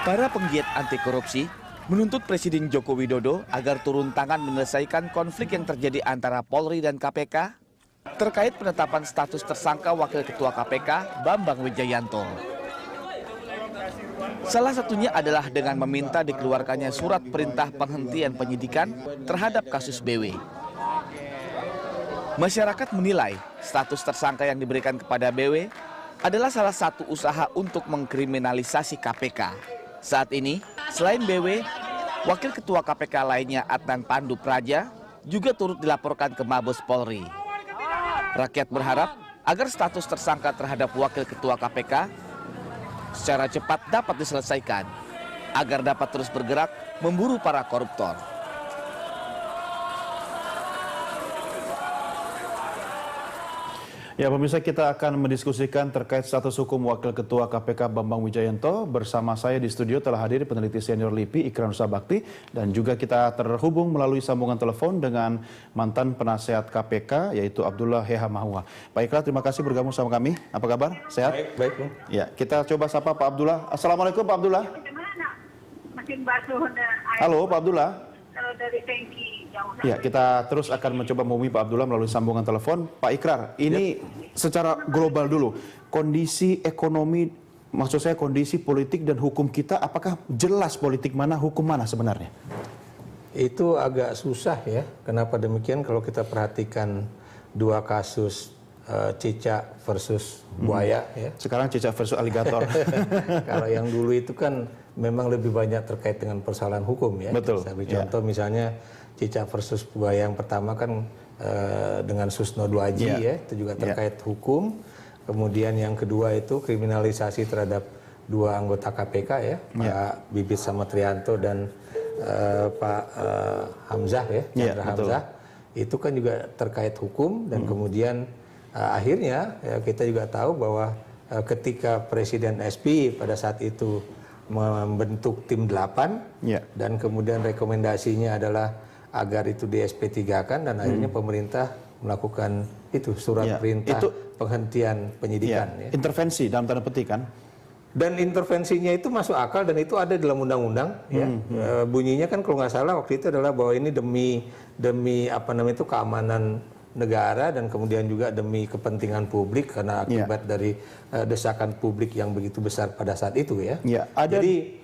Para penggiat anti korupsi menuntut Presiden Joko Widodo agar turun tangan menyelesaikan konflik yang terjadi antara Polri dan KPK terkait penetapan status tersangka Wakil Ketua KPK Bambang Wijayanto. Salah satunya adalah dengan meminta dikeluarkannya surat perintah penghentian penyidikan terhadap kasus BW. Masyarakat menilai status tersangka yang diberikan kepada BW adalah salah satu usaha untuk mengkriminalisasi KPK. Saat ini, selain BW, Wakil Ketua KPK lainnya Adnan Pandu Praja juga turut dilaporkan ke Mabes Polri. Rakyat berharap agar status tersangka terhadap Wakil Ketua KPK secara cepat dapat diselesaikan, agar dapat terus bergerak memburu para koruptor. Ya, pemirsa, kita akan mendiskusikan terkait status hukum Wakil Ketua KPK Bambang Wijayanto. Bersama saya di studio telah hadir peneliti senior LIPI Ikrar Nusa Bakti, dan juga kita terhubung melalui sambungan telepon dengan mantan penasehat KPK yaitu Abdullah Heha Mahua. Pak Ikrar, terima kasih bergabung sama kami. Apa kabar? Sehat? Baik. Ya, kita coba sapa Pak Abdullah. Assalamualaikum Pak Abdullah. Halo Pak Abdullah. Dari tangki. Ya, kita terus akan mencoba menghubungi Pak Abdullah melalui sambungan telepon. Pak Ikrar, ini secara global dulu, kondisi ekonomi, maksud saya kondisi politik dan hukum kita, apakah jelas politik mana, hukum mana sebenarnya? Itu agak susah ya. Kenapa demikian? Kalau kita perhatikan dua kasus cicak versus buaya ya. Sekarang cicak versus aligator. Kalau yang dulu itu kan memang lebih banyak terkait dengan persoalan hukum ya. Betul. Saya beri contoh misalnya cicak versus buaya yang pertama kan dengan Susno Duaji ya, itu juga terkait hukum. Kemudian yang kedua itu kriminalisasi terhadap dua anggota KPK ya, Pak Bibit Samatrianto dan Pak Hamzah ya, Chandra Hamzah. Itu kan juga terkait hukum dan kemudian akhirnya ya, kita juga tahu bahwa ketika Presiden SBY pada saat itu membentuk tim 8 dan kemudian rekomendasinya adalah agar itu di SP3-kan dan akhirnya pemerintah melakukan itu surat perintah penghentian penyidikan. Ya. Intervensi dalam tanda petik kan? Dan intervensinya itu masuk akal dan itu ada dalam undang-undang. Ya. Bunyinya kan kalau nggak salah waktu itu adalah bahwa ini demi apa namanya itu keamanan negara dan kemudian juga demi kepentingan publik karena akibat dari desakan publik yang begitu besar pada saat itu ya. Jadi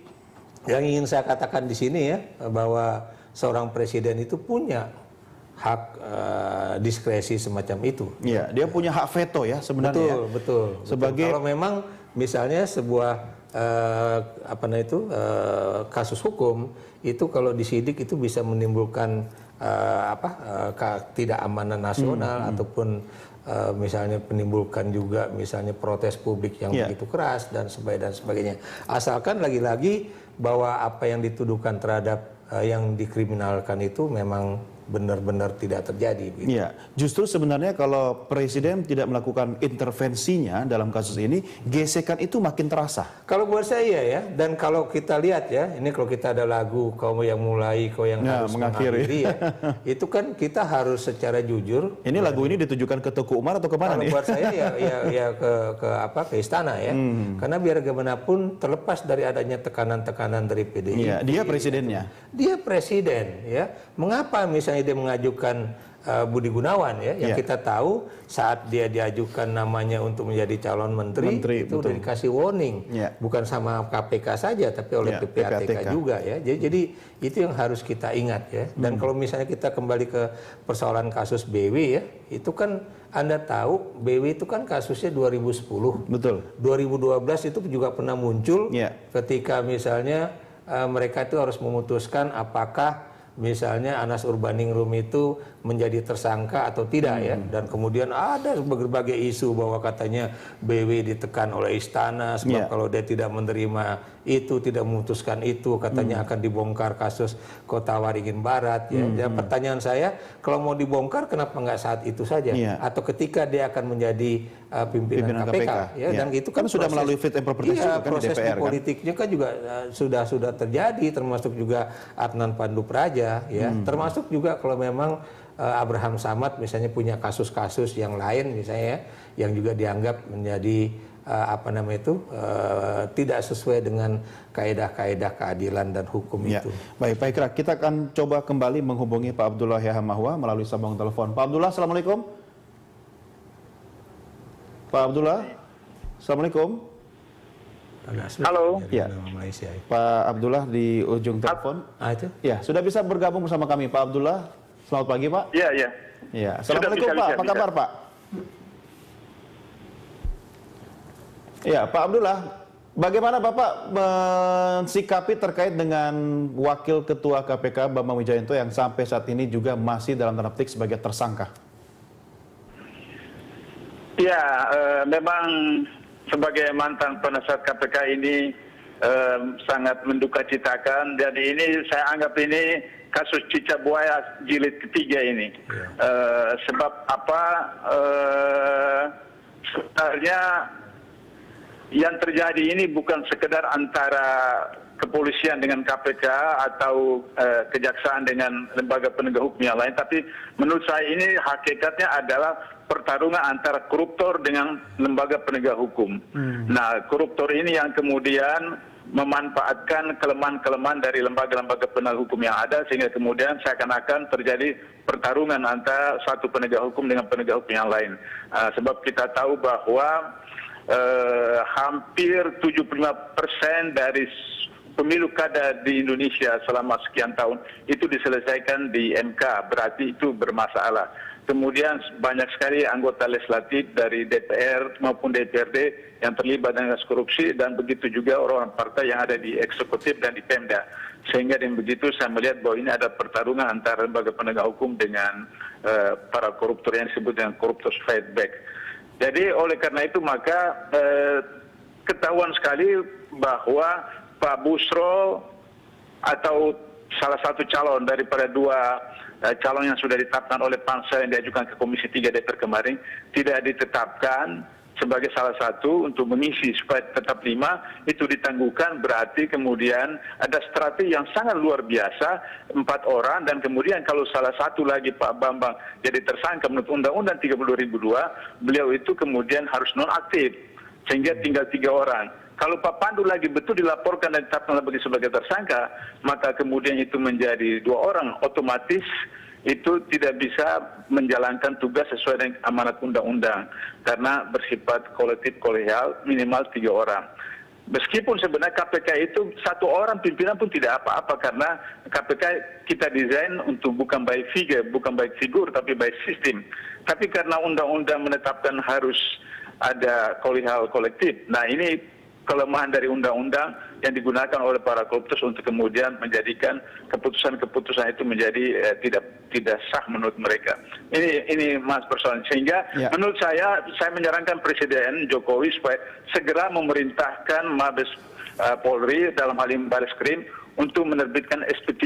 yang ingin saya katakan di sini ya bahwa seorang presiden itu punya hak diskresi semacam itu. Iya, dia punya hak veto ya sebenarnya. Betul. Sebagai kalau memang misalnya sebuah kasus hukum itu kalau disidik itu bisa menimbulkan ketidakamanan nasional ataupun misalnya menimbulkan juga misalnya protes publik yang begitu keras dan sebagainya. Asalkan lagi-lagi bahwa apa yang dituduhkan terhadap yang dikriminalkan itu memang benar-benar tidak terjadi. Iya, justru sebenarnya kalau presiden tidak melakukan intervensinya dalam kasus ini, gesekan itu makin terasa. Kalau buat saya ya, dan kalau kita lihat ya, ini kalau kita ada lagu kau yang mulai, kau yang harus mengakhiri ya, itu kan kita harus secara jujur. Ini lagu ini ditujukan ke Teguh Umar atau kemana nih? Kalau buat saya ya ke istana ya, karena biar bagaimanapun terlepas dari adanya tekanan-tekanan dari PDI. Iya, dia presidennya. Dia presiden ya. Mengapa misalnya dia mengajukan Budi Gunawan ya, yang kita tahu saat dia diajukan namanya untuk menjadi calon menteri itu udah dikasih warning, bukan sama KPK saja tapi oleh PPATK juga ya. Jadi itu yang harus kita ingat ya. Dan kalau misalnya kita kembali ke persoalan kasus BW ya, itu kan Anda tahu BW itu kan kasusnya 2010. Betul. 2012 itu juga pernah muncul ketika misalnya mereka itu harus memutuskan apakah misalnya Anas Urbaningrum itu menjadi tersangka atau tidak ya, dan kemudian ada berbagai isu bahwa katanya BW ditekan oleh istana sebab kalau dia tidak menerima itu, tidak memutuskan itu, katanya akan dibongkar kasus Kota Waringin Barat ya. Dan pertanyaan saya, kalau mau dibongkar kenapa nggak saat itu saja atau ketika dia akan menjadi pimpinan KPK ya. Dan itu kan sudah melalui fit and proper test juga kan proses DPR, di politiknya kan juga sudah terjadi, termasuk juga Adnan Pandu Praja ya, termasuk juga kalau memang Abraham Samad misalnya punya kasus-kasus yang lain misalnya yang juga dianggap menjadi tidak sesuai dengan kaedah-kaedah keadilan dan hukum Ya. itu. Baik, Pak Ikra, kita akan coba kembali menghubungi Pak Abdullah Yahya Mahwa melalui sambungan telepon. Pak Abdullah, Assalamualaikum. Pak Abdullah, Assalamualaikum. Halo. Ya. Malaysia. Pak Abdullah di ujung telepon. Itu? Ya, sudah bisa bergabung bersama kami, Pak Abdullah. Selamat pagi, Pak. Iya, iya. Ya, Assalamualaikum, Sudah, Pak. bisa, Apa kabar, Pak? Ya, Pak Abdullah, bagaimana Bapak mensikapi terkait dengan Wakil Ketua KPK Bambang Wijayanto yang sampai saat ini juga masih dalam tanda petik sebagai tersangka? Ya, memang sebagai mantan penasihat KPK ini sangat mendukacitakan. Jadi ini saya anggap ini kasus cicak buaya jilid ketiga ini. Sebab apa? Sebenarnya yang terjadi ini bukan sekedar antara kepolisian dengan KPK atau kejaksaan dengan lembaga penegak hukum yang lain, tapi menurut saya ini hakikatnya adalah pertarungan antara koruptor dengan lembaga penegak hukum. Nah, koruptor ini yang kemudian memanfaatkan kelemahan-kelemahan dari lembaga-lembaga penegak hukum yang ada, sehingga kemudian seakan-akan terjadi pertarungan antara satu penegak hukum dengan penegak hukum yang lain. Sebab kita tahu bahwa hampir 75% dari pemilu kada di Indonesia selama sekian tahun itu diselesaikan di MK, berarti itu bermasalah. Kemudian banyak sekali anggota legislatif dari DPR maupun DPRD yang terlibat dengan korupsi, dan begitu juga orang-orang partai yang ada di eksekutif dan di Pemda. Sehingga dengan begitu saya melihat bahwa ini ada pertarungan antara lembaga penegak hukum dengan para koruptor yang disebut dengan koruptor fight back. Jadi oleh karena itu maka ketahuan sekali bahwa Pak Busro atau salah satu calon daripada dua calon yang sudah ditetapkan oleh pansel yang diajukan ke Komisi 3 DPR kemarin tidak ditetapkan sebagai salah satu untuk mengisi supaya tetap 5, itu ditangguhkan, berarti kemudian ada strategi yang sangat luar biasa, 4 orang, dan kemudian kalau salah satu lagi Pak Bambang jadi tersangka menurut Undang-Undang 30.002, beliau itu kemudian harus nonaktif, sehingga tinggal 3 orang. Kalau Pak Pandu lagi betul dilaporkan dan ditetapkan sebagai tersangka, maka kemudian itu menjadi 2 orang, otomatis itu tidak bisa menjalankan tugas sesuai dengan amanat undang-undang karena bersifat kolektif kolegial minimal 3 orang. Meskipun sebenarnya KPK itu 1 orang pimpinan pun tidak apa-apa karena KPK kita desain untuk bukan by figure, bukan by figur, tapi by sistem. Tapi karena undang-undang menetapkan harus ada kolegial kolektif. Nah, ini kelemahan dari undang-undang yang digunakan oleh para koruptor untuk kemudian menjadikan keputusan-keputusan itu menjadi tidak sah menurut mereka. Ini Mas persoalan, sehingga menurut saya menyarankan Presiden Jokowi supaya segera memerintahkan Mabes Polri dalam hal ini Barreskrim untuk menerbitkan SP3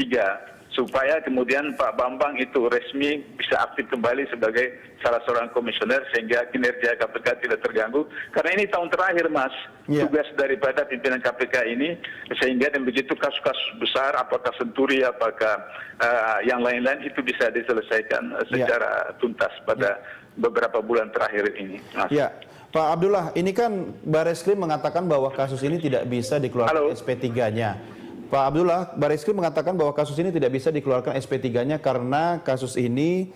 supaya kemudian Pak Bambang itu resmi bisa aktif kembali sebagai salah seorang komisioner sehingga kinerja KPK tidak terganggu. Karena ini tahun terakhir, Mas, tugas daripada pimpinan KPK ini, sehingga dan begitu kasus-kasus besar, apakah Senturi, apakah yang lain-lain itu bisa diselesaikan secara tuntas pada beberapa bulan terakhir ini, Mas. Ya, Pak Abdullah, ini kan Barreskrim mengatakan bahwa kasus ini tidak bisa dikeluarkan SP3-nya. Pak Abdullah, Barreskrim mengatakan bahwa kasus ini tidak bisa dikeluarkan SP3-nya karena kasus ini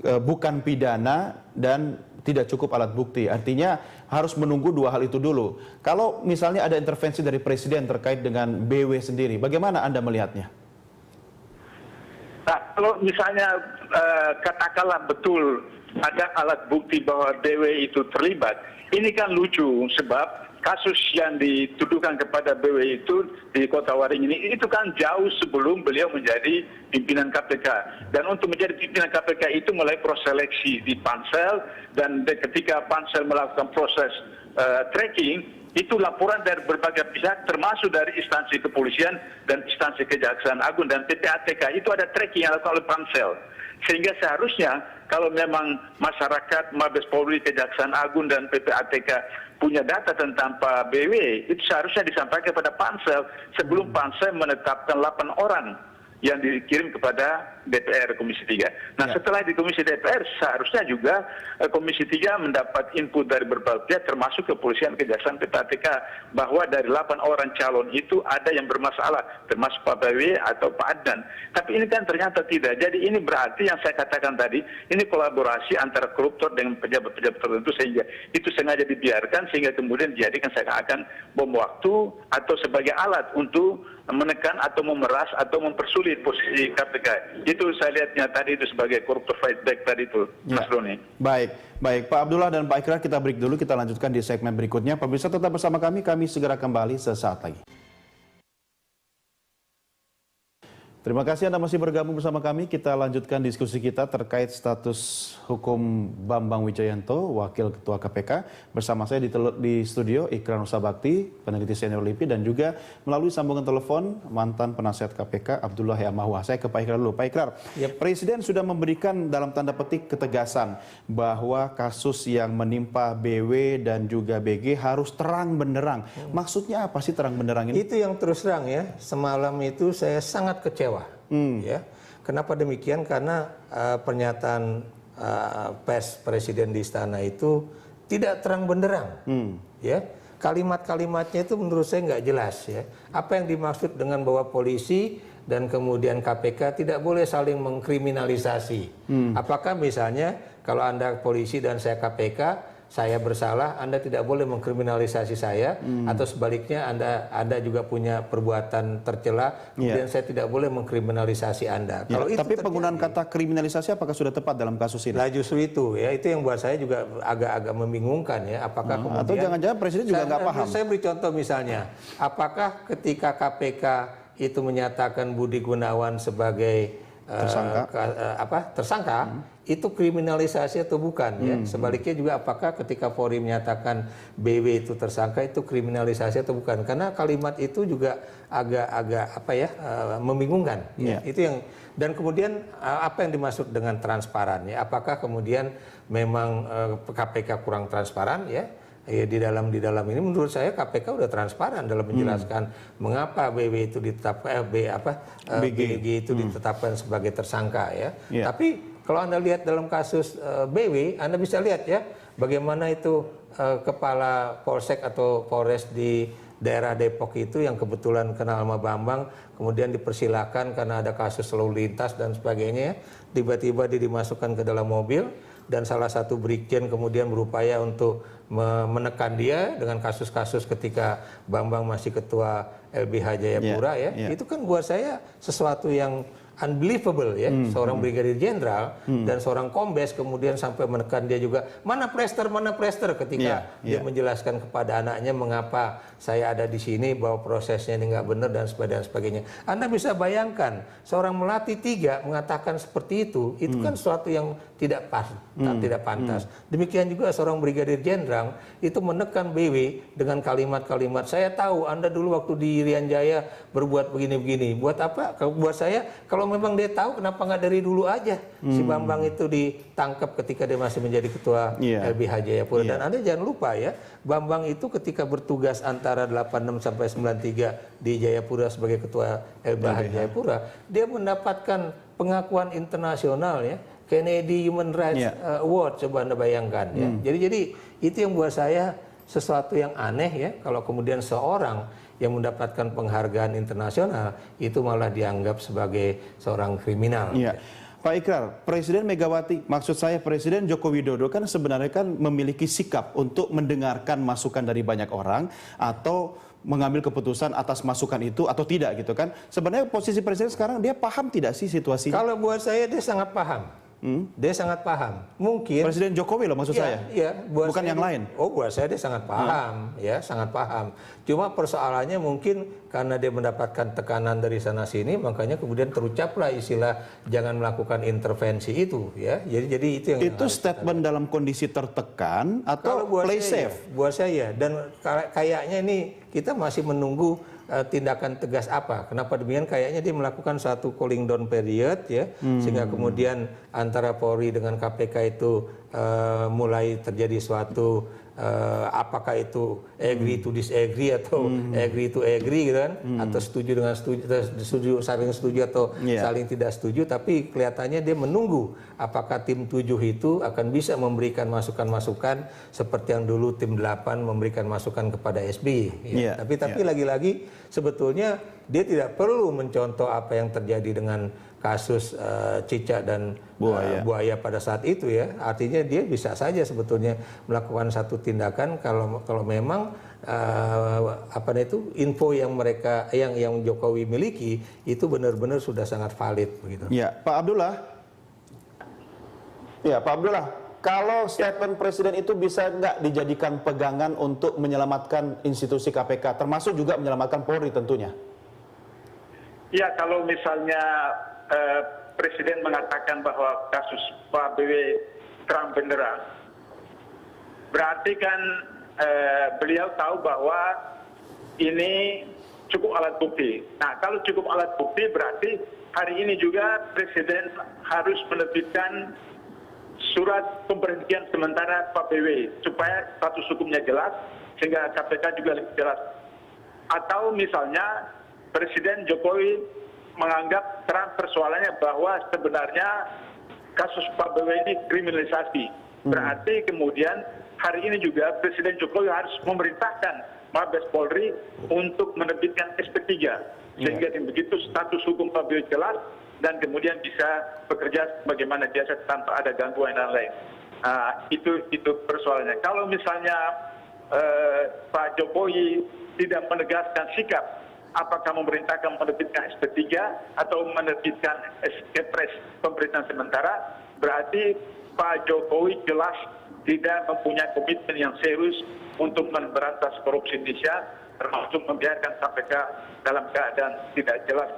bukan pidana dan tidak cukup alat bukti. Artinya harus menunggu 2 hal itu dulu. Kalau misalnya ada intervensi dari Presiden terkait dengan BW sendiri, bagaimana Anda melihatnya? Nah, kalau misalnya katakanlah betul ada alat bukti bahwa BW itu terlibat, ini kan lucu sebab kasus yang dituduhkan kepada BW itu di Kota Waringin ini itu kan jauh sebelum beliau menjadi pimpinan KPK. Dan untuk menjadi pimpinan KPK itu mulai proses seleksi di pansel, dan ketika pansel melakukan proses tracking, itu laporan dari berbagai pihak termasuk dari instansi kepolisian dan instansi Kejaksaan Agung dan PPATK, itu ada tracking yang dilakukan oleh pansel. Sehingga seharusnya kalau memang masyarakat, Mabes Polri, Kejaksaan Agung dan PPATK punya data tentang Pak BW, itu seharusnya disampaikan kepada pansel sebelum pansel menetapkan 8 orang yang dikirim kepada DPR Komisi 3. Nah, setelah di Komisi DPR seharusnya juga Komisi 3 mendapat input dari berbagai pihak termasuk kepolisian, kejaksaan, PPATK bahwa dari 8 orang calon itu ada yang bermasalah termasuk Pak BW atau Pak Adnan. Tapi ini kan ternyata tidak. Jadi ini berarti yang saya katakan tadi ini kolaborasi antara koruptor dengan pejabat-pejabat tertentu sehingga itu sengaja dibiarkan sehingga kemudian dijadikan seakan-akan bom waktu atau sebagai alat untuk menekan atau memeras atau mempersulit posisi KPK. Itu saya lihatnya tadi itu sebagai koruptor fight back tadi itu, Mas Roni. Baik, Pak Abdullah dan Pak Ikrar, kita break dulu, kita lanjutkan di segmen berikutnya. Pemirsa tetap bersama kami segera kembali sesaat lagi. Terima kasih Anda masih bergabung bersama kami. Kita lanjutkan diskusi kita terkait status hukum Bambang Wijayanto, Wakil Ketua KPK. Bersama saya di studio Ikrar Nusa Bakti, peneliti senior LIPI, dan juga melalui sambungan telepon mantan penasihat KPK Abdullah Yamahwa. Saya ke Pak Ikrar dulu. Pak Ikrar, Presiden sudah memberikan dalam tanda petik ketegasan bahwa kasus yang menimpa BW dan juga BG harus terang benderang. Maksudnya apa sih terang benderang ini? Itu yang terus terang ya. Semalam itu saya sangat kecewa. Ya, kenapa demikian? Karena pernyataan pers Presiden di istana itu tidak terang benderang. Ya, kalimat-kalimatnya itu menurut saya nggak jelas. Ya, apa yang dimaksud dengan bahwa polisi dan kemudian KPK tidak boleh saling mengkriminalisasi? Apakah misalnya kalau Anda polisi dan saya KPK, saya bersalah, Anda tidak boleh mengkriminalisasi saya, atau sebaliknya Anda juga punya perbuatan tercela, kemudian saya tidak boleh mengkriminalisasi Anda. Kalau itu tapi penggunaan kata kriminalisasi apakah sudah tepat dalam kasus ini? Nah justru itu ya, itu yang buat saya juga agak-agak membingungkan ya. Apakah kemudian atau jangan-jangan Presiden juga nggak paham? Saya beri contoh misalnya, apakah ketika KPK itu menyatakan Budi Gunawan sebagai tersangka, itu kriminalisasi atau bukan ya? Sebaliknya juga apakah ketika Polri menyatakan BW itu tersangka itu kriminalisasi atau bukan? Karena kalimat itu juga agak membingungkan ya. Itu yang, dan kemudian apa yang dimaksud dengan transparan ya? Apakah kemudian memang KPK kurang transparan ya? Ya, di dalam ini menurut saya KPK udah transparan dalam menjelaskan mengapa BW itu ditetapkan BG itu ditetapkan sebagai tersangka ya. Tapi kalau Anda lihat dalam kasus BW, Anda bisa lihat ya bagaimana itu kepala Polsek atau Polres di daerah Depok itu yang kebetulan kenal sama Bambang, kemudian dipersilakan karena ada kasus lalu lintas dan sebagainya, tiba-tiba dia dimasukkan ke dalam mobil dan salah satu brigjen kemudian berupaya untuk menekan dia dengan kasus-kasus ketika Bambang masih ketua LBH Jayapura ya. Itu kan buat saya sesuatu yang unbelievable ya, seorang brigadir jenderal dan seorang kombes kemudian sampai menekan dia juga, mana prester ketika dia menjelaskan kepada anaknya mengapa saya ada di sini, bahwa prosesnya ini nggak benar dan sebagainya. Anda bisa bayangkan seorang Melati 3 mengatakan seperti itu kan sesuatu yang tidak pantas. Demikian juga seorang brigadir jenderal itu menekan BW dengan kalimat-kalimat, saya tahu Anda dulu waktu di Irian Jaya berbuat begini-begini. Buat apa? Buat saya, kalau memang dia tahu, kenapa nggak dari dulu aja si Bambang itu ditangkap ketika dia masih menjadi ketua LBH Jayapura. Dan Anda jangan lupa ya, Bambang itu ketika bertugas antara 86 sampai 93 di Jayapura sebagai ketua LBH Jayapura, dia mendapatkan pengakuan internasional ya, Kennedy Human Rights Award, coba Anda bayangkan ya. Jadi itu yang buat saya sesuatu yang aneh ya, kalau kemudian seorang yang mendapatkan penghargaan internasional itu malah dianggap sebagai seorang kriminal. Pak Ikrar, Presiden Megawati, maksud saya Presiden Joko Widodo kan sebenarnya kan memiliki sikap untuk mendengarkan masukan dari banyak orang atau mengambil keputusan atas masukan itu atau tidak gitu kan. Sebenarnya posisi Presiden sekarang dia paham tidak sih situasinya? Kalau buat saya dia sangat paham. Dia sangat paham. Mungkin Presiden Jokowi loh maksud saya. Bukan yang lain. Oh, buat saya dia sangat paham, ya, sangat paham. Cuma persoalannya mungkin karena dia mendapatkan tekanan dari sana sini, makanya kemudian terucaplah istilah jangan melakukan intervensi itu, ya. Jadi itu yang itu statement dalam kondisi tertekan atau play safe? Buat saya, dan kayaknya ini kita masih menunggu tindakan tegas apa. Kenapa demikian? Kayaknya dia melakukan satu cooling down period ya, sehingga kemudian antara Polri dengan KPK itu mulai terjadi suatu apakah itu agree to disagree atau agree to agree gitu kan, atau setuju dengan setuju, saling setuju atau saling tidak setuju, tapi kelihatannya dia menunggu apakah tim 7 itu akan bisa memberikan masukan-masukan seperti yang dulu tim 8 memberikan masukan kepada SBY. Ya. Tapi lagi-lagi sebetulnya dia tidak perlu mencontoh apa yang terjadi dengan kasus cicak dan buaya pada saat itu ya. Artinya dia bisa saja sebetulnya melakukan satu tindakan kalau memang info yang yang Jokowi miliki itu benar-benar sudah sangat valid begitu. Ya, Pak Abdullah. Ya, Pak Abdullah, kalau statement Presiden itu bisa nggak dijadikan pegangan untuk menyelamatkan institusi KPK, termasuk juga menyelamatkan Polri tentunya? Ya, kalau misalnya Presiden mengatakan bahwa kasus Pak BW terang benderang, berarti kan beliau tahu bahwa ini cukup alat bukti. Nah, kalau cukup alat bukti berarti hari ini juga Presiden harus menerbitkan surat pemberhentian sementara Pak BW supaya status hukumnya jelas sehingga KPK juga lebih jelas. Atau misalnya Presiden Jokowi menganggap terang persoalannya bahwa sebenarnya kasus Pak BW ini kriminalisasi. Berarti kemudian hari ini juga Presiden Jokowi harus memerintahkan Mabes Polri untuk menerbitkan SP3 sehingga begitu status hukum Pak BW jelas dan kemudian bisa bekerja bagaimana biasa tanpa ada gangguan dan lain. Itu persoalannya. Kalau misalnya Pak Jokowi tidak menegaskan sikap, apakah memerintahkan menerbitkan SP3 atau menerbitkan Kepres pemerintahan sementara, berarti Pak Jokowi jelas tidak mempunyai komitmen yang serius untuk memberantas korupsi Indonesia, termasuk membiarkan KPK dalam keadaan tidak jelas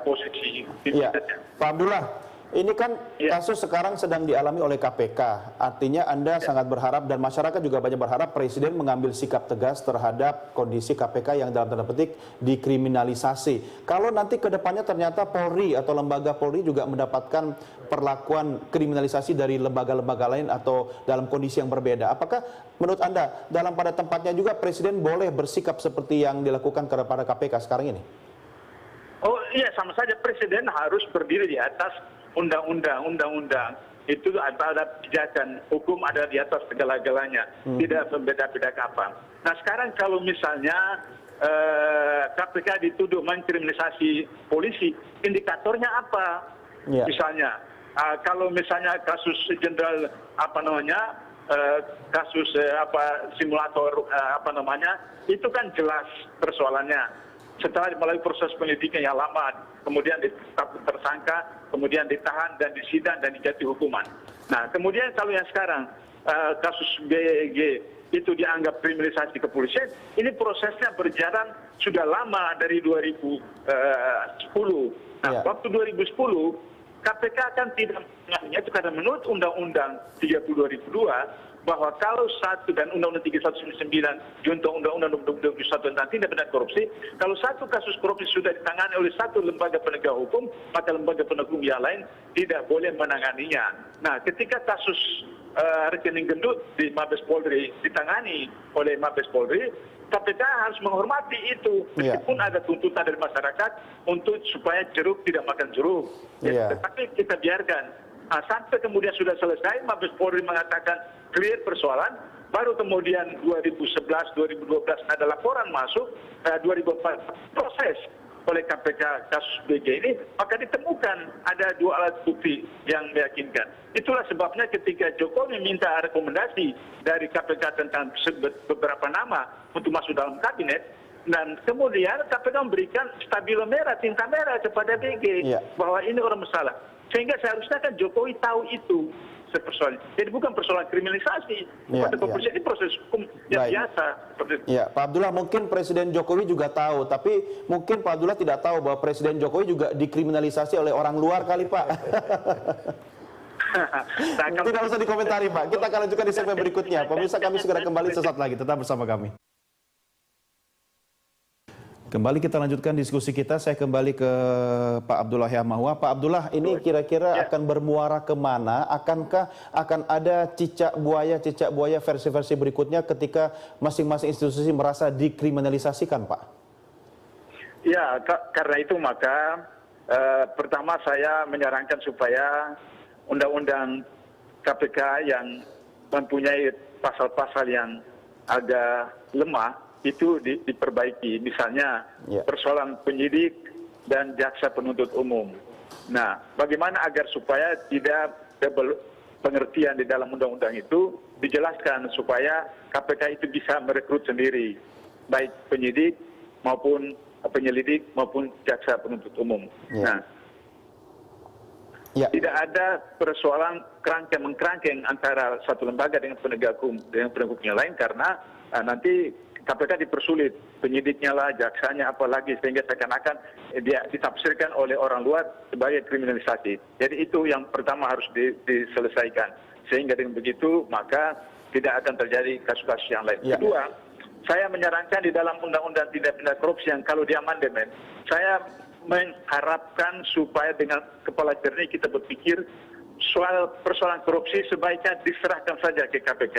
posisi pimpinannya. Pak Abdullah, ini kan kasus sekarang sedang dialami oleh KPK. Artinya Anda sangat berharap dan masyarakat juga banyak berharap Presiden mengambil sikap tegas terhadap kondisi KPK yang dalam tanda petik dikriminalisasi. Kalau nanti ke depannya ternyata Polri atau lembaga Polri juga mendapatkan perlakuan kriminalisasi dari lembaga-lembaga lain atau dalam kondisi yang berbeda, apakah menurut Anda dalam pada tempatnya juga Presiden boleh bersikap seperti yang dilakukan kepada KPK sekarang ini? Oh iya, sama saja Presiden harus berdiri di atas undang-undang. Itu ada pijakan hukum ada di atas segala-galanya, tidak membeda-beda kapan. Nah sekarang kalau misalnya KPK dituduh mengkriminalisasi polisi, indikatornya apa? Misalnya kalau misalnya kasus jenderal kasus simulator itu kan jelas persoalannya. Setelah melalui proses penyelidikan yang lama, kemudian ditetapkan tersangka, kemudian ditahan dan disidang dan dijatuhi hukuman. Nah, kemudian kalau yang sekarang kasus BEG itu dianggap kriminalisasi kepolisian, ini prosesnya berjalan sudah lama dari 2010. Nah, waktu 2010 KPK kan tidak mengenainya itu karena menurut Undang-Undang 30 2002 bahwa kalau satu dan Undang-Undang 3199 junto Undang-Undang 2021 tentang tindak pidana korupsi, kalau satu kasus korupsi sudah ditangani oleh satu lembaga penegak hukum, maka lembaga penegak hukum yang lain tidak boleh menanganinya. Nah, ketika kasus rekening gendut di Mabes Polri ditangani oleh Mabes Polri, KPK harus menghormati itu, meskipun ada tuntutan dari masyarakat untuk supaya jeruk tidak makan jeruk. Tetapi kita biarkan. Sampai kemudian sudah selesai, Mabes Polri mengatakan clear persoalan, baru kemudian 2011, 2012 ada laporan masuk, 2004 proses oleh KPK kasus BG ini, maka ditemukan ada 2 alat bukti yang meyakinkan. Itulah sebabnya ketika Jokowi minta rekomendasi dari KPK tentang beberapa nama untuk masuk dalam kabinet, dan kemudian KPK memberikan stabilo merah, tinta merah kepada BG bahwa ini orang bersalah. Sehingga seharusnya kan Jokowi tahu itu persoalan. Jadi bukan persoalan kriminalisasi, ini proses hukum yang biasa. Ya, Pak Abdullah, mungkin Presiden Jokowi juga tahu, tapi mungkin Pak Abdullah tidak tahu bahwa Presiden Jokowi juga dikriminalisasi oleh orang luar kali, Pak. Tidak usah dikomentari, Pak. Kita akan lanjutkan di segmen berikutnya. Pemirsa, kami segera kembali sesaat lagi. Tetap bersama kami. Kembali kita lanjutkan diskusi kita. Saya kembali ke Pak Abdullah Yamahua. Pak Abdullah, ini kira-kira akan bermuara kemana? Akankah akan ada cicak buaya versi-versi berikutnya ketika masing-masing institusi merasa dikriminalisasikan, Pak? Ya, karena itu maka pertama saya menyarankan supaya undang-undang KPK yang mempunyai pasal-pasal yang agak lemah itu diperbaiki, misalnya persoalan penyidik dan jaksa penuntut umum. Nah, bagaimana agar supaya tidak double pengertian di dalam undang-undang itu dijelaskan supaya KPK itu bisa merekrut sendiri, baik penyidik maupun penyelidik maupun jaksa penuntut umum. Nah, tidak ada persoalan kerangkeng-mengkerangkeng antara satu lembaga dengan penegak hukum yang lain, karena nanti KPK dipersulit, penyidiknya lah, jaksanya apalagi, sehingga seakan-akan dia ditafsirkan oleh orang luar sebagai kriminalisasi. Jadi itu yang pertama harus diselesaikan. Sehingga dengan begitu maka tidak akan terjadi kasus-kasus yang lain. Kedua, saya menyarankan di dalam Undang-Undang Tindak Pidana Korupsi yang kalau diamandemen, saya mengharapkan supaya dengan kepala jernih kita berpikir soal persoalan korupsi sebaiknya diserahkan saja ke KPK.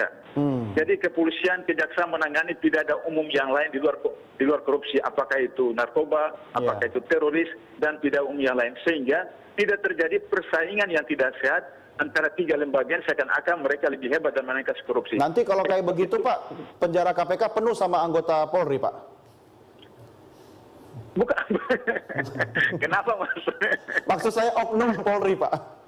Jadi kepolisian, kejaksaan menangani pidana umum yang lain di luar korupsi, apakah itu narkoba, apakah itu teroris, dan pidana umum yang lain, sehingga tidak terjadi persaingan yang tidak sehat antara tiga lembaga yang seakan-akan mereka lebih hebat dalam menangani kasus korupsi. Nanti kalau kayak begitu, Pak, penjara KPK penuh sama anggota Polri, Pak? Bukan. Kenapa maksudnya? Maksud saya oknum Polri, Pak.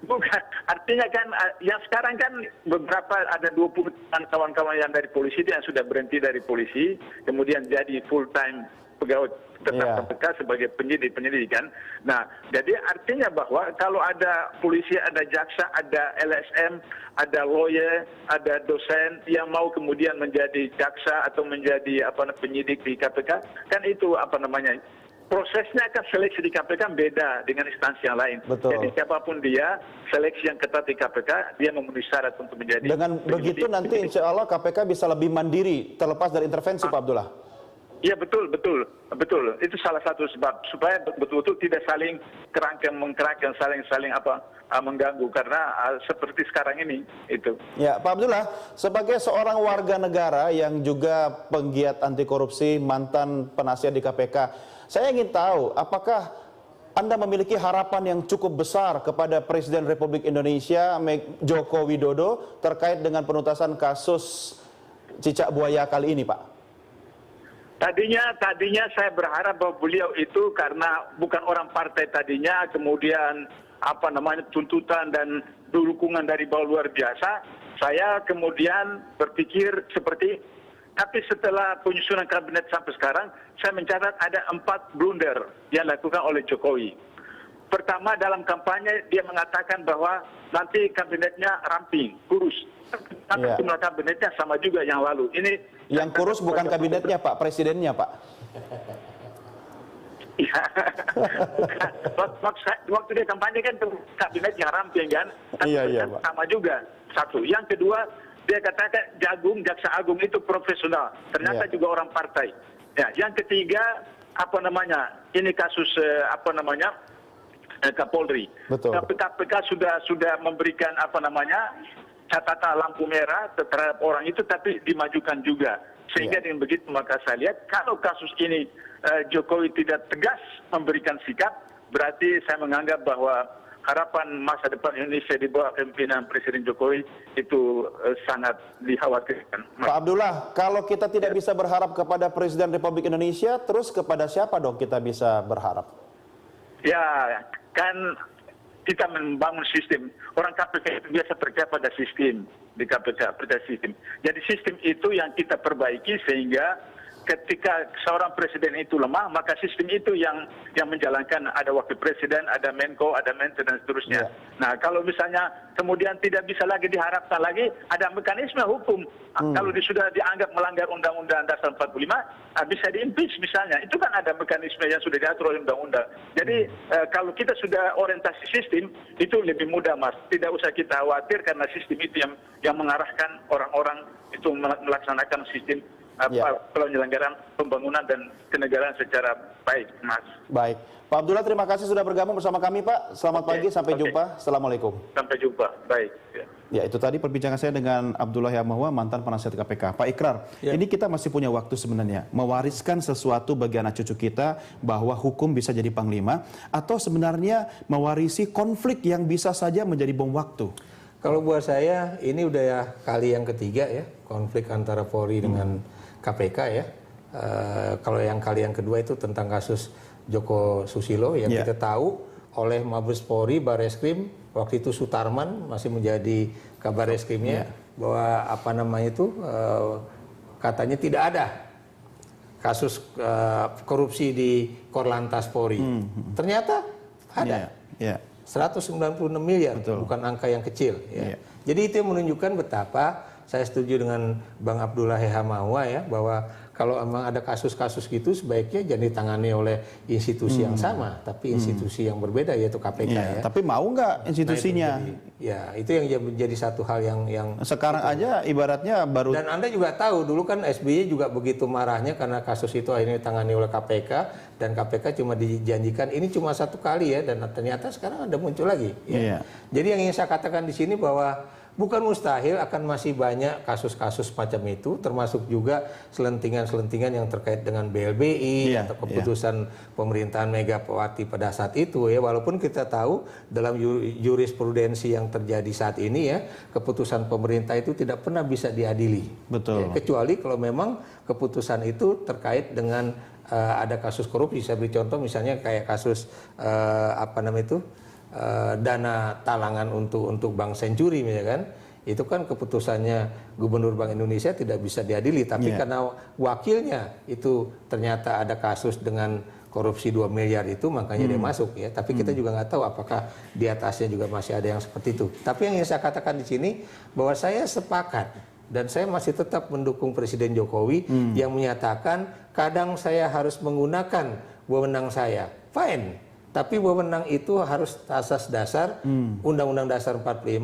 Bukan, artinya kan yang sekarang kan beberapa ada 20 kawan-kawan yang dari polisi yang sudah berhenti dari polisi, kemudian jadi full time pegawai tetap KPK sebagai penyidik kan. Nah, jadi artinya bahwa kalau ada polisi, ada jaksa, ada LSM, ada lawyer, ada dosen yang mau kemudian menjadi jaksa atau menjadi penyidik di KPK, kan itu prosesnya akan seleksi di KPK beda dengan instansi yang lain. Betul. Jadi siapapun dia, seleksi yang ketat di KPK, dia memenuhi syarat untuk menjadi. Dengan begitu nanti insya Allah KPK bisa lebih mandiri, terlepas dari intervensi, Pak Abdullah. Iya, betul. Itu salah satu sebab supaya betul-betul tidak saling kerangkeng-mengkerangkeng, saling mengganggu, karena seperti sekarang ini itu. Ya, Pak Abdullah, sebagai seorang warga negara yang juga penggiat anti korupsi, mantan penasihat di KPK, saya ingin tahu apakah Anda memiliki harapan yang cukup besar kepada Presiden Republik Indonesia Joko Widodo terkait dengan penuntasan kasus cicak buaya kali ini, Pak? Tadinya saya berharap bahwa beliau itu karena bukan orang partai tadinya, kemudian tuntutan dan dukungan dari bawah luar biasa, saya kemudian berpikir seperti, tapi setelah penyusunan kabinet sampai sekarang, saya mencatat ada 4 blunder yang dilakukan oleh Jokowi. Pertama, dalam kampanye dia mengatakan bahwa nanti kabinetnya ramping, kurus. Tapi jumlah kabinetnya sama juga yang lalu. Ini yang kurus bukan kabinetnya, Pak, presidennya, Pak. Iya. Waktu dia kampanye kan kabinet yang ramping kan. Iya, Pak. Sama juga. Satu. Yang kedua, dia katakan jaksa agung itu profesional. Ternyata juga orang partai. Ya, yang ketiga ini kasus Kapolri. Betul. KPK sudah memberikan catatan lampu merah terhadap orang itu, tapi dimajukan juga. Sehingga dengan begitu maka saya lihat kalau kasus ini Jokowi tidak tegas memberikan sikap, berarti saya menganggap bahwa harapan masa depan Indonesia di bawah kepemimpinan Presiden Jokowi itu sangat dikhawatirkan. Pak Abdullah, kalau kita tidak bisa berharap kepada Presiden Republik Indonesia, terus kepada siapa dong kita bisa berharap? Ya, kan kita membangun sistem. Orang KPK itu biasa percaya pada sistem di KPK, percaya sistem. Jadi sistem itu yang kita perbaiki sehingga ketika seorang presiden itu lemah, maka sistem itu yang menjalankan, ada wakil presiden, ada Menko, ada Menteri dan seterusnya. Nah, kalau misalnya kemudian tidak bisa lagi diharapkan lagi, ada mekanisme hukum. Kalau sudah dianggap melanggar Undang-Undang Dasar 45, bisa di-impeach misalnya. Itu kan ada mekanisme yang sudah diatur oleh Undang-Undang. Jadi kalau kita sudah orientasi sistem, itu lebih mudah, Mas. Tidak usah kita khawatir karena sistem itu yang mengarahkan orang-orang itu melaksanakan sistem penyelenggaraan pembangunan dan kenegaraan secara baik, Mas. Baik. Pak Abdullah, terima kasih sudah bergabung bersama kami, Pak. Selamat pagi, sampai jumpa. Assalamualaikum. Sampai jumpa. Baik. Ya, itu tadi perbincangan saya dengan Abdullah Yamahua, mantan penasihat KPK. Pak Ikrar, ini kita masih punya waktu sebenarnya mewariskan sesuatu bagi anak cucu kita bahwa hukum bisa jadi panglima, atau sebenarnya mewarisi konflik yang bisa saja menjadi bom waktu. Kalau buat saya ini udah ya kali yang ketiga ya konflik antara Polri dengan KPK ya. Kalau yang kali yang kedua itu tentang kasus Joko Susilo yang kita tahu oleh Mabes Polri, Bareskrim, waktu itu Sutarman masih menjadi kabar reskrimnya bahwa apa namanya itu katanya tidak ada kasus korupsi di Korlantas Polri. Ternyata ada. 196 miliar, bukan angka yang kecil. Ya. Jadi itu yang menunjukkan betapa saya setuju dengan Bang Abdullah Yamahua ya bahwa kalau memang ada kasus-kasus gitu sebaiknya jangan ditangani oleh institusi yang sama, tapi institusi yang berbeda yaitu KPK ya. Tapi mau nggak institusinya? Itu yang menjadi satu hal yang sekarang aja ibaratnya baru. Dan Anda juga tahu dulu kan SBY juga begitu marahnya karena kasus itu akhirnya ditangani oleh KPK dan KPK cuma dijanjikan ini cuma satu kali ya dan ternyata sekarang ada muncul lagi. Ya. Jadi yang ingin saya katakan di sini bahwa bukan mustahil akan masih banyak kasus-kasus macam itu, termasuk juga selentingan-selentingan yang terkait dengan BLBI atau keputusan pemerintahan Megawati pada saat itu ya. Walaupun kita tahu dalam jurisprudensi yang terjadi saat ini ya, keputusan pemerintah itu tidak pernah bisa diadili. Betul. Ya, kecuali kalau memang keputusan itu terkait dengan ada kasus korupsi. Saya beri contoh misalnya kayak kasus dana talangan untuk Bank Senturi misalkan, itu kan keputusannya Gubernur Bank Indonesia tidak bisa diadili, tapi karena wakilnya itu ternyata ada kasus dengan korupsi 2 miliar itu makanya dia masuk ya. Tapi kita juga nggak tahu apakah di atasnya juga masih ada yang seperti itu. Tapi yang ingin saya katakan di sini bahwa saya sepakat dan saya masih tetap mendukung Presiden Jokowi yang menyatakan kadang saya harus menggunakan wewenang saya. Fine. Tapi wewenang itu harus asas dasar Undang-Undang Dasar 45,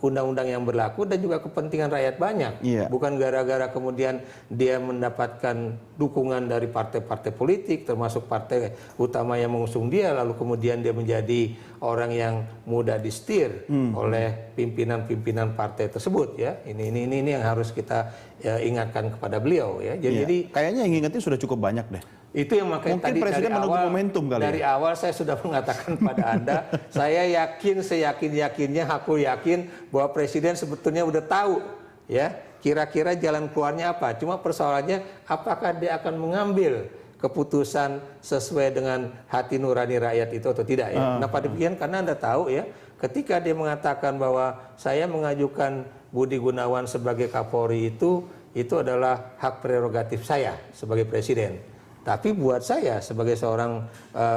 undang-undang yang berlaku dan juga kepentingan rakyat banyak. Bukan gara-gara kemudian dia mendapatkan dukungan dari partai-partai politik, termasuk partai utama yang mengusung dia, lalu kemudian dia menjadi orang yang mudah disetir oleh pimpinan-pimpinan partai tersebut. Ya, ini yang harus kita ingatkan kepada beliau. Ya, jadi kayaknya yang ingatnya sudah cukup banyak deh. Itu yang makanya mungkin tadi Presiden dari menunggu awal, momentum kali dari awal saya sudah mengatakan pada Anda, saya yakin, seyakin-yakinnya, aku yakin bahwa Presiden sebetulnya udah tahu ya kira-kira jalan keluarnya apa. Cuma persoalannya apakah dia akan mengambil keputusan sesuai dengan hati nurani rakyat itu atau tidak ya. Kenapa demikian? Karena Anda tahu ya, ketika dia mengatakan bahwa saya mengajukan Budi Gunawan sebagai Kapolri itu adalah hak prerogatif saya sebagai Presiden. Tapi buat saya sebagai seorang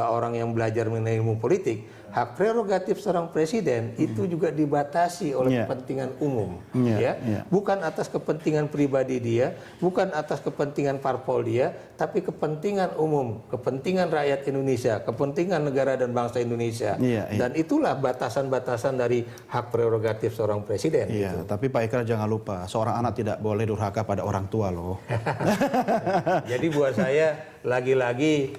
orang yang belajar mengenai ilmu politik, hak prerogatif seorang presiden itu juga dibatasi oleh kepentingan umum, bukan atas kepentingan pribadi dia, bukan atas kepentingan parpol dia, tapi kepentingan umum, kepentingan rakyat Indonesia, kepentingan negara dan bangsa Indonesia, dan itulah batasan-batasan dari hak prerogatif seorang presiden. Gitu. Tapi Pak Ikrar jangan lupa, seorang anak tidak boleh durhaka pada orang tua loh. Jadi buat saya lagi-lagi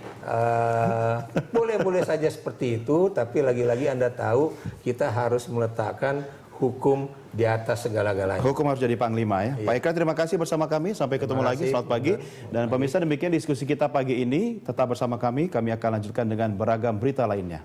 boleh-boleh saja seperti itu, tapi lagi-lagi Anda tahu kita harus meletakkan hukum di atas segala-galanya. Hukum harus jadi panglima ya. Pak Ikrar, terima kasih bersama kami. Sampai ketemu lagi. Selamat pagi. Dan pemirsa, demikian diskusi kita pagi ini. Tetap bersama kami. Kami akan lanjutkan dengan beragam berita lainnya.